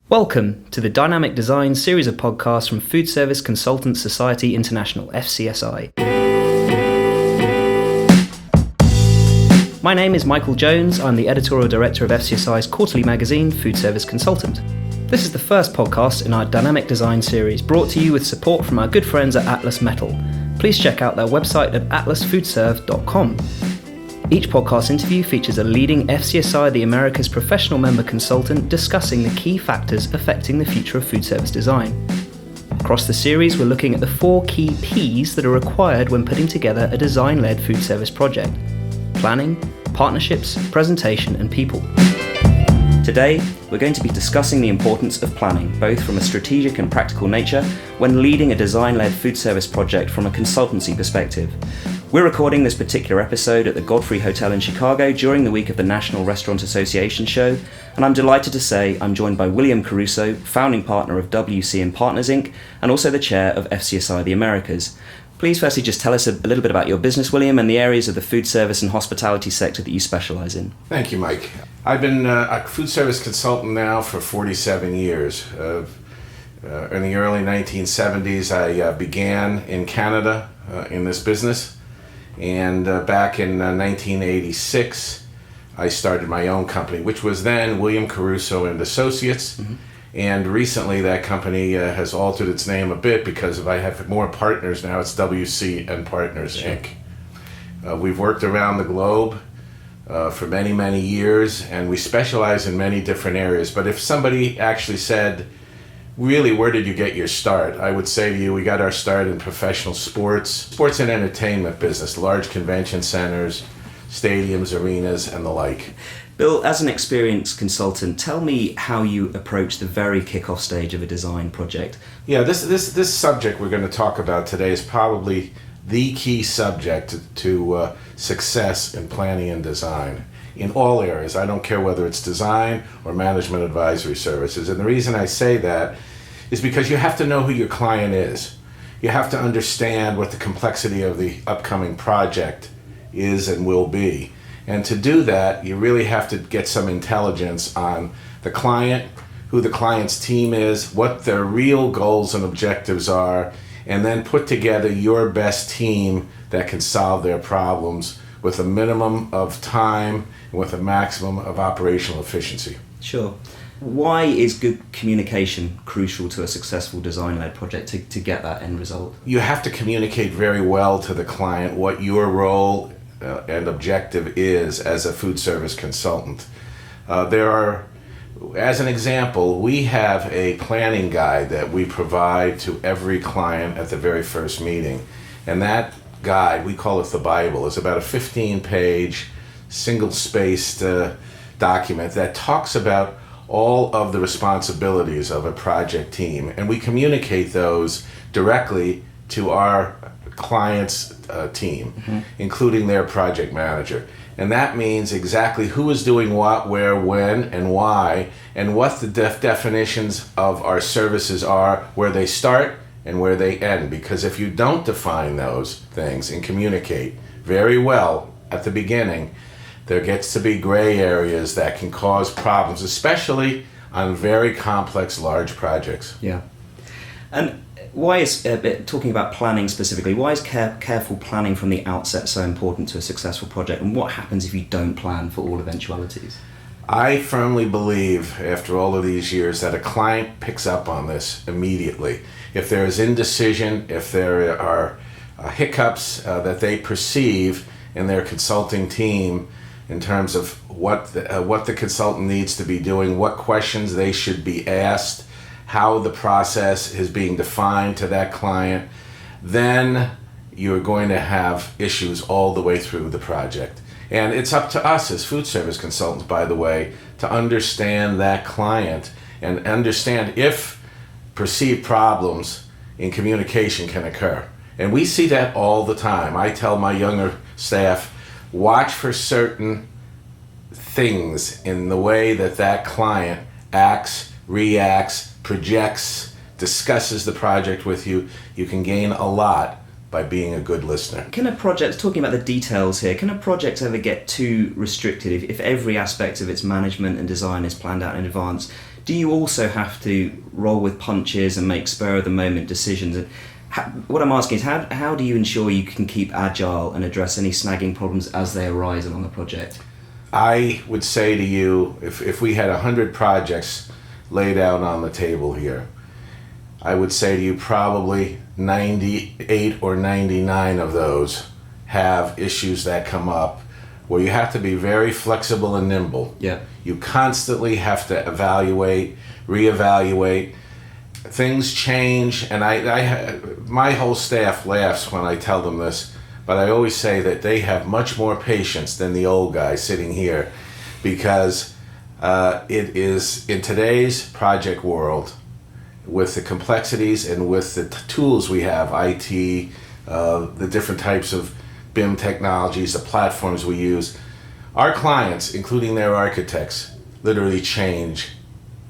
Welcome to the Dynamic Design series of podcasts from Foodservice Consultants Society International, FCSI. My name is Michael Jones. I'm the editorial director of FCSI's quarterly magazine, Foodservice Consultant. This is the first podcast in our Dynamic Design series, brought to you with support from our good friends at Atlas Metal. Please check out their website at atlasfoodserve.com. Each podcast interview features a leading FCSI the Americas professional member consultant discussing the key factors affecting the future of food service design. Across the series, we're looking at the 4 key P's that are required when putting together a design-led food service project: planning, partnerships, presentation, and people. Today, we're going to be discussing the importance of planning, both from a strategic and practical nature, when leading a design-led food service project from a consultancy perspective. We're recording this particular episode at the Godfrey Hotel in Chicago during the week of the National Restaurant Association show, and I'm delighted to say I'm joined by William Caruso, founding partner of WC & Partners Inc., and also the chair of FCSI the Americas. Please firstly just tell us a little bit about your business, William, and the areas of the food service and hospitality sector that you specialise in. Thank you, Mike. I've been a food service consultant now for 47 years. In the early 1970s, I began in Canada in this business. And back in 1986, I started my own company, which was then William Caruso and Associates. Mm-hmm. And recently that company has altered its name a bit because I have more partners now. It's WC and Partners Inc. We've worked around the globe for many, many years, and we specialize in many different areas. But if somebody actually said, really, where did you get your start? I would say to you, we got our start in professional sports and entertainment business, large convention centers, stadiums, arenas, and the like. Bill, as an experienced consultant, tell me how you approach the very kick-off stage of a design project. Yeah, this subject we're going to talk about today is probably the key subject to success in planning and design. In all areas. I don't care whether it's design or management advisory services. And the reason I say that is because you have to know who your client is. You have to understand what the complexity of the upcoming project is and will be. And to do that, you really have to get some intelligence on the client, who the client's team is, what their real goals and objectives are, and then put together your best team that can solve their problems with a minimum of time and with a maximum of operational efficiency. Sure. Why is good communication crucial to a successful design-led project to get that end result? You have to communicate very well to the client what your role and objective is as a food service consultant. As an example, we have a planning guide that we provide to every client at the very first meeting. And that guide, we call it the Bible, is about a 15-page, single-spaced document that talks about all of the responsibilities of a project team. And we communicate those directly to our client's team, mm-hmm. including their project manager. And that means exactly who is doing what, where, when, and why, and what the definitions of our services are, where they start and where they end. Because if you don't define those things and communicate very well at the beginning, there gets to be gray areas that can cause problems, especially on very complex, large projects. Yeah. And why is, talking about planning specifically, why is careful planning from the outset so important to a successful project? And what happens if you don't plan for all eventualities? I firmly believe, after all of these years, that a client picks up on this immediately. If there is indecision, if there are hiccups that they perceive in their consulting team in terms of what the consultant needs to be doing, what questions they should be asked, how the process is being defined to that client, then you're going to have issues all the way through the project. And it's up to us as food service consultants, by the way, to understand that client and understand if perceived problems in communication can occur. And we see that all the time. I tell my younger staff, watch for certain things in the way that client acts, reacts, projects, discusses the project with you. You can gain a lot by being a good listener. Can a project, talking about the details here, can a project ever get too restricted if every aspect of its management and design is planned out in advance? Do you also have to roll with punches and make spur-of-the-moment decisions? What I'm asking is, how do you ensure you can keep agile and address any snagging problems as they arise along a project? I would say to you, if we had 100 projects laid out on the table here, I would say to you probably 98 or 99 of those have issues that come up where you have to be very flexible and nimble. Yeah. You constantly have to evaluate, reevaluate. Things change, and my whole staff laughs when I tell them this, but I always say that they have much more patience than the old guy sitting here, because it is, in today's project world, with the complexities and with the tools we have, IT, the different types of BIM technologies, the platforms we use, our clients, including their architects, literally change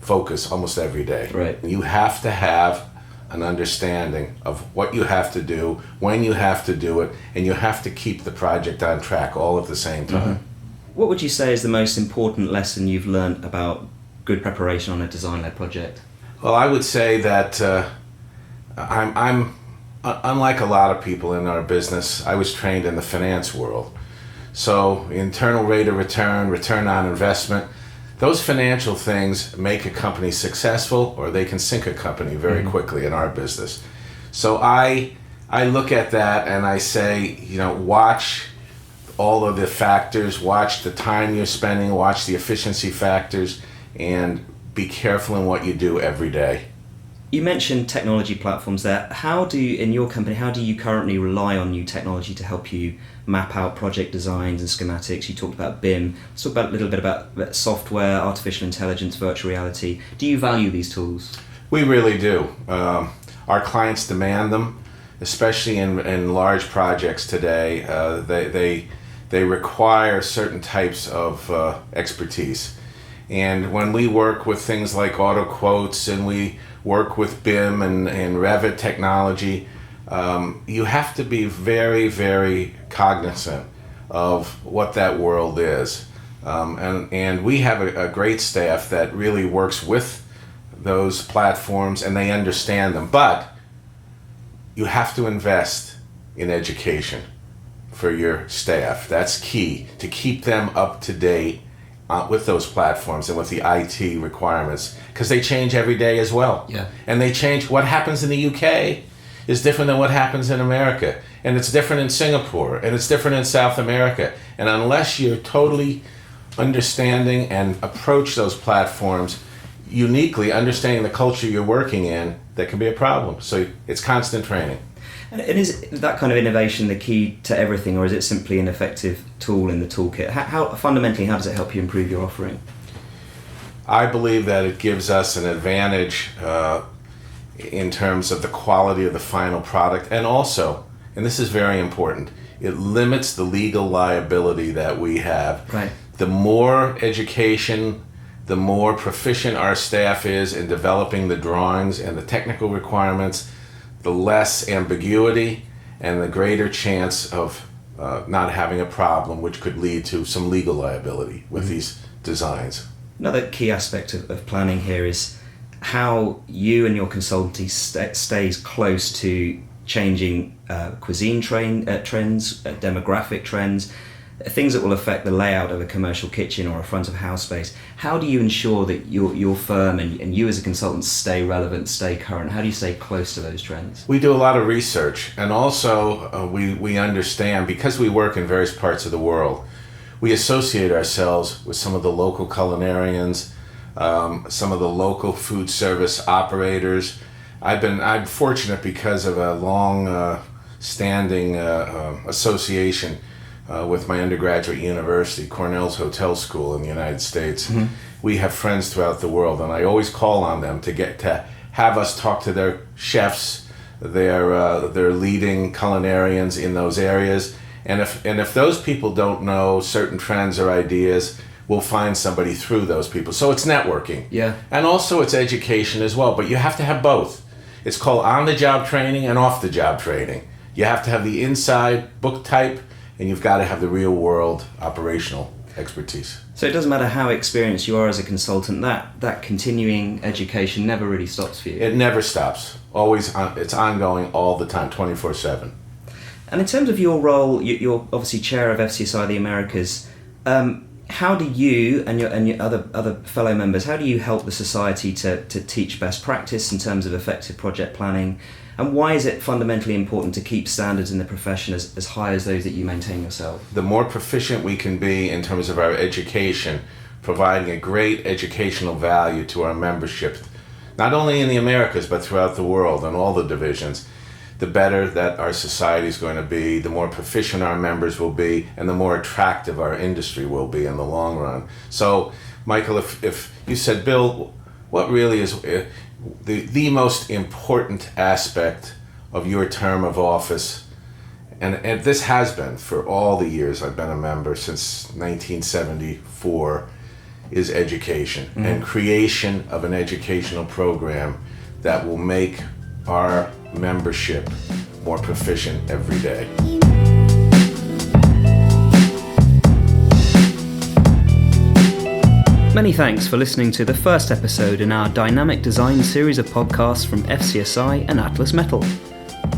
focus almost every day. Right. You have to have an understanding of what you have to do, when you have to do it, and you have to keep the project on track all at the same time. Mm-hmm. What would you say is the most important lesson you've learned about good preparation on a design-led project? Well, I would say that I'm unlike a lot of people in our business. I was trained in the finance world. So internal rate of return, return on investment, those financial things make a company successful, or they can sink a company very quickly in our business. So I look at that and I say, watch all of the factors, watch the time you're spending, watch the efficiency factors, and be careful in what you do every day. You mentioned technology platforms there. In your company, how do you currently rely on new technology to help you map out project designs and schematics? You talked about BIM. Let's talk a little bit about software, artificial intelligence, virtual reality. Do you value these tools? We really do. Our clients demand them, especially in large projects today. They require certain types of expertise. And when we work with things like auto quotes, and we work with BIM and Revit technology, you have to be very, very cognizant of what that world is. And we have a great staff that really works with those platforms, and they understand them. But you have to invest in education for your staff. That's key, to keep them up to date with those platforms and with the IT requirements, because they change every day as well. Yeah. And they change. What happens in the UK is different than what happens in America, and it's different in Singapore, and it's different in South America. And unless you're totally understanding and approach those platforms uniquely, understanding the culture you're working in, that can be a problem. So it's constant training. And is that kind of innovation the key to everything, or is it simply an effective tool in the toolkit? How fundamentally, how does it help you improve your offering? I believe that it gives us an advantage in terms of the quality of the final product, and also, and this is very important, it limits the legal liability that we have. Right. The more education, the more proficient our staff is in developing the drawings and the technical requirements, the less ambiguity and the greater chance of not having a problem, which could lead to some legal liability with these designs. Another key aspect of planning here is how you and your consultancy stays close to changing cuisine trends, demographic trends, things that will affect the layout of a commercial kitchen or a front of house space. How do you ensure that your firm and you as a consultant stay relevant, stay current? How do you stay close to those trends? We do a lot of research, and also we understand, because we work in various parts of the world, we associate ourselves with some of the local culinarians, some of the local food service operators. I'm fortunate because of a long standing association with my undergraduate university, Cornell's Hotel School in the United States. Mm-hmm. We have friends throughout the world, and I always call on them to have us talk to their chefs, their leading culinarians in those areas. And if those people don't know certain trends or ideas, we'll find somebody through those people. So it's networking. Yeah. And also it's education as well, but you have to have both. It's called on-the-job training and off-the-job training. You have to have the inside book type, and you've got to have the real world operational expertise. So it doesn't matter how experienced you are as a consultant, that continuing education never really stops for you. It never stops. Always, it's ongoing all the time, 24/7. And in terms of your role, you're obviously chair of FCSI the Americas. How do you and your other fellow members, how do you help the society to teach best practice in terms of effective project planning? And why is it fundamentally important to keep standards in the profession as high as those that you maintain yourself? The more proficient we can be in terms of our education, providing a great educational value to our membership, not only in the Americas, but throughout the world and all the divisions, the better that our society is going to be, the more proficient our members will be, and the more attractive our industry will be in the long run. So, Michael, if you said, Bill, what really is the most important aspect of your term of office, and this has been for all the years I've been a member since 1974, is education and creation of an educational program that will make our membership more proficient every day. Many thanks for listening to the first episode in our dynamic design series of podcasts from FCSI and Atlas Metal.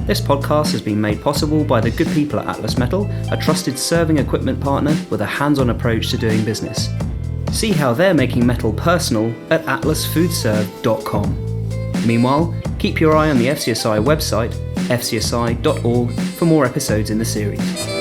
This podcast has been made possible by the good people at Atlas Metal, a trusted serving equipment partner with a hands-on approach to doing business. See how they're making metal personal at atlasfoodserve.com. Meanwhile, keep your eye on the FCSI website, fcsi.org, for more episodes in the series.